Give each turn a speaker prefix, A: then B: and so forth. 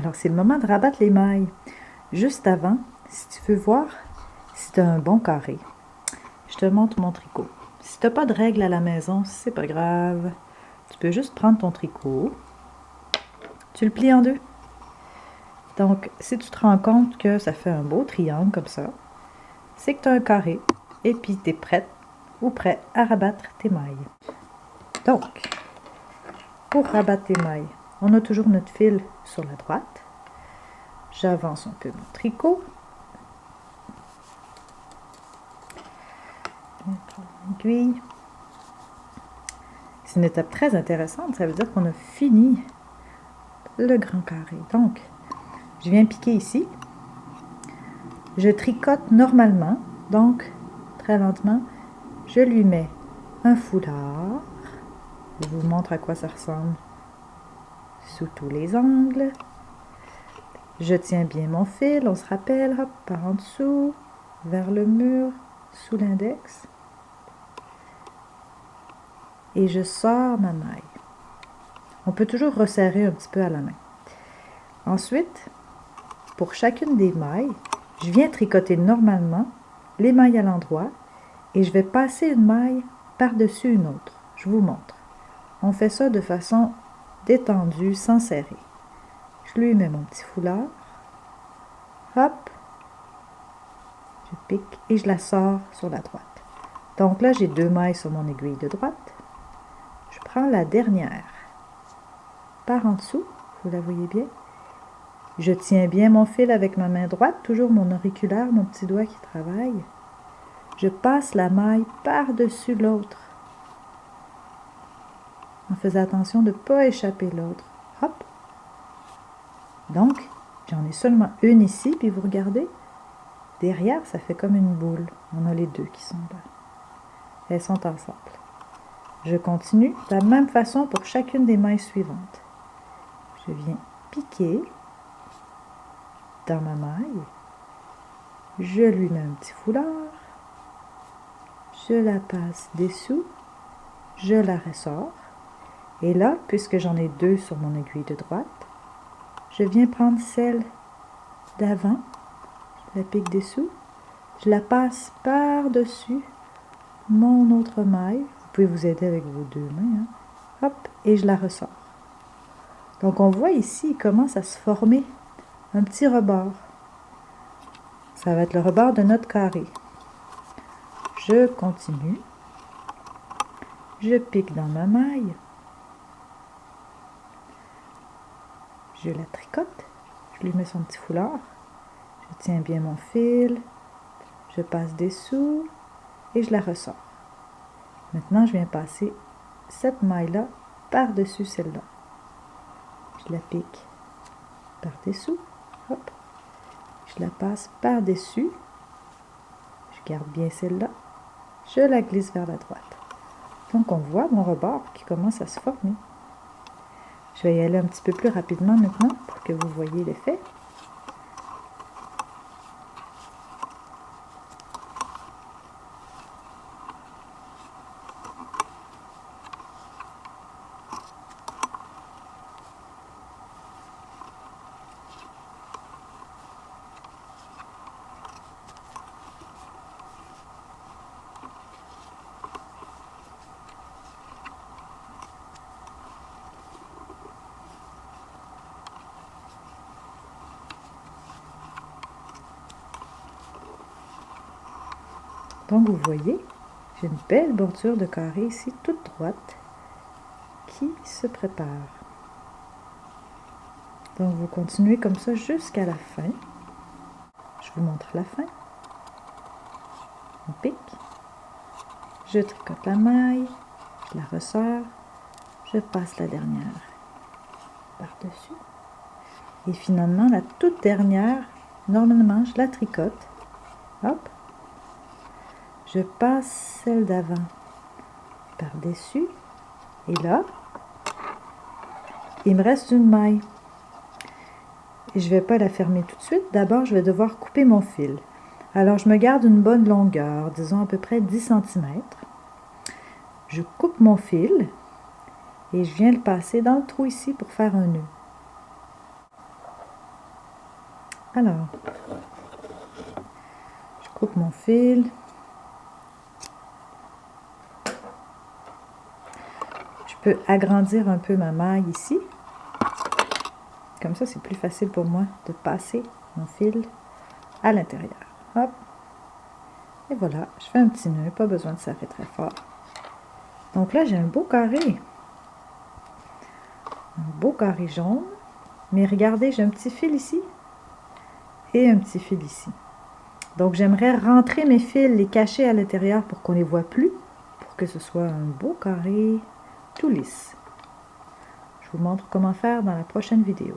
A: Alors, c'est le moment de rabattre les mailles. Juste avant, si tu veux voir si tu as un bon carré, je te montre mon tricot. Si tu n'as pas de règle à la maison, c'est pas grave. Tu peux juste prendre ton tricot, tu le plies en deux. Donc, si tu te rends compte que ça fait un beau triangle comme ça, c'est que tu as un carré et puis tu es prête ou prêt à rabattre tes mailles. Donc, pour rabattre tes mailles, on a toujours notre fil sur la droite. J'avance un peu mon tricot. Je vais prendre l'aiguille. C'est une étape très intéressante, ça veut dire qu'on a fini le grand carré. Donc, je viens piquer ici. Je tricote normalement, donc très lentement, je lui mets un foulard. Je vous montre à quoi ça ressemble sous tous les angles. Je tiens bien mon fil, on se rappelle, hop, par en dessous, vers le mur, sous l'index. Et je sors ma maille. On peut toujours resserrer un petit peu à la main. Ensuite, pour chacune des mailles, je viens tricoter normalement les mailles à l'endroit et je vais passer une maille par-dessus une autre. Je vous montre. On fait ça de façon détendue, sans serrer. Je lui mets mon petit foulard. Hop. Je pique et je la sors sur la droite. Donc là, j'ai deux mailles sur mon aiguille de droite. Je prends la dernière par en dessous, vous la voyez bien. Je tiens bien mon fil avec ma main droite, toujours mon auriculaire, mon petit doigt qui travaille. Je passe la maille par-dessus l'autre, en faisant attention de ne pas échapper l'autre. Hop! Donc, j'en ai seulement une ici, puis vous regardez, derrière, ça fait comme une boule. On a les deux qui sont là. Elles sont ensemble. Je continue de la même façon pour chacune des mailles suivantes. Je viens piquer dans ma maille. Je lui mets un petit foulard. Je la passe dessous. Je la ressors. Et là, puisque j'en ai deux sur mon aiguille de droite, je viens prendre celle d'avant. Je la pique dessous. Je la passe par-dessus mon autre maille. Vous pouvez vous aider avec vos deux mains. Hop, et je la ressors. Donc, on voit ici, il commence à se former un petit rebord. Ça va être le rebord de notre carré. Je continue. Je pique dans ma maille. Je la tricote. Je lui mets son petit foulard. Je tiens bien mon fil. Je passe dessous et je la ressors. Maintenant, je viens passer cette maille-là par-dessus celle-là. Je la pique par-dessous. Hop. Je la passe par-dessus. Je garde bien celle-là. Je la glisse vers la droite. Donc, on voit mon rebord qui commence à se former. Je vais y aller un petit peu plus rapidement maintenant pour que vous voyez l'effet. Donc, vous voyez, j'ai une belle bordure de carré ici, toute droite, qui se prépare. Donc, vous continuez comme ça jusqu'à la fin. Je vous montre la fin. On pique. Je tricote la maille. Je la ressors. Je passe la dernière par-dessus. Et finalement, la toute dernière, normalement, je la tricote. Hop. Je passe celle d'avant par-dessus. Et là, il me reste une maille. Et je ne vais pas la fermer tout de suite. D'abord, je vais devoir couper mon fil. Alors, je me garde une bonne longueur, disons à peu près 10 cm. Je coupe mon fil et je viens le passer dans le trou ici pour faire un nœud. Alors, je coupe mon fil. Je peux agrandir un peu ma maille ici. Comme ça, c'est plus facile pour moi de passer mon fil à l'intérieur. Hop. Et voilà, je fais un petit nœud, pas besoin de serrer très fort. Donc là, j'ai un beau carré. Un beau carré jaune. Mais regardez, j'ai un petit fil ici et un petit fil ici. Donc j'aimerais rentrer mes fils, les cacher à l'intérieur pour qu'on ne les voit plus, pour que ce soit un beau carré tout lisse. Je vous montre comment faire dans la prochaine vidéo.